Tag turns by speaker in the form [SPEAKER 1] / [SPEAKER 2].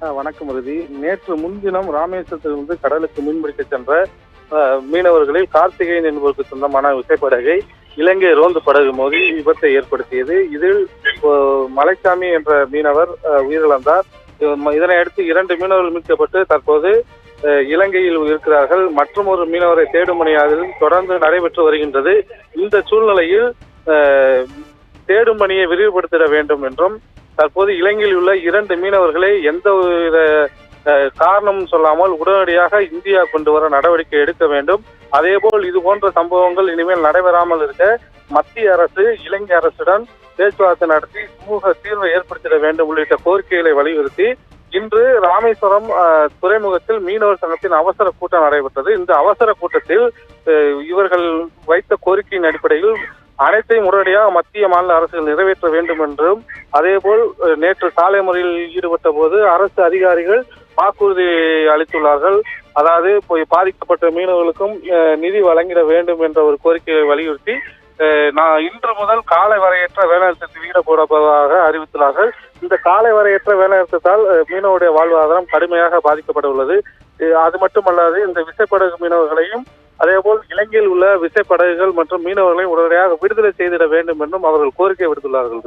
[SPEAKER 1] வணக்கம் ரதி. நேற்று முன்தினம் ராமேஸ்வரத்திலிருந்து கடலுக்கு மீன்பிடிக்க சென்ற மீனவர்களில் கார்த்திகேயன் என்பவருக்கு சொந்தமான விசைப்படகை இலங்கை ரோந்து படகு மோதி விபத்தை ஏற்படுத்தியது. இதில் மலைசாமி என்ற மீனவர் உயிரிழந்தார். இதனை அடுத்து 2 மீனவர்கள் மீட்கப்பட்டு தற்போது இலங்கையில் இருக்கிறார்கள். மற்றும் ஒரு மீனவரை தேடும் பணியாளர்கள் தொடர்ந்து நடைபெற்று வருகின்றது. இந்த சூழ்நிலையில் தேடும் பணியை விரிவுபடுத்திட வேண்டும் என்றும் தற்போது இலங்கையில் உள்ள 2 மீனவர்களை எந்த காரணம் சொல்லாமல் உடனடியாக இந்தியா கொண்டு வர நடவடிக்கை எடுக்க வேண்டும். அதேபோல் இது போன்ற சம்பவங்கள் இனிமேல் நடைபெறாமல் இருக்க மத்திய அரசு இலங்கை அரசுடன் பேச்சுவார்த்தை நடத்தி சுமூக தீர்வை ஏற்படுத்திட வேண்டும் உள்ளிட்ட கோரிக்கைகளை வலியுறுத்தி இன்று ராமேஸ்வரம் துறைமுகத்தில் மீனவர் சங்கத்தின் அவசர கூட்டம் நடைபெற்றது. இந்த அவசர கூட்டத்தில் இவர்கள் வைத்த கோரிக்கையின் அடிப்படையில் அனைத்தையும் உடனடியாக மத்திய மாநில அரசுகள் நிறைவேற்ற வேண்டும் என்றும், அதேபோல் நேற்று சாலை முறையில் ஈடுபட்ட போது அரசு அதிகாரிகள் வாக்குறுதி அளித்துள்ளார்கள். அதாவது பாதிக்கப்பட்ட மீனவர்களுக்கும் நிதி வழங்கிட வேண்டும் என்ற ஒரு கோரிக்கையை வலியுறுத்தி இன்று முதல் காலை வரையற்ற வேலைநிறுத்தத்தில் ஈடுபடுவதாக அறிவித்துள்ளார்கள். இந்த காலை வரையற்ற வேலைநிறுத்தத்தால் மீனவருடைய வாழ்வாதாரம் கடுமையாக பாதிக்கப்பட உள்ளது. அது மட்டுமல்லாது இந்த விசைப்படகு மீனவர்களையும் அதேபோல் இலங்கையில் உள்ள விசைப்படகுகள் மற்றும் மீனவர்களை உடனடியாக விடுதலை செய்திட வேண்டும் என்றும் அவர்கள் கோரிக்கை விடுத்துள்ளார்கள்.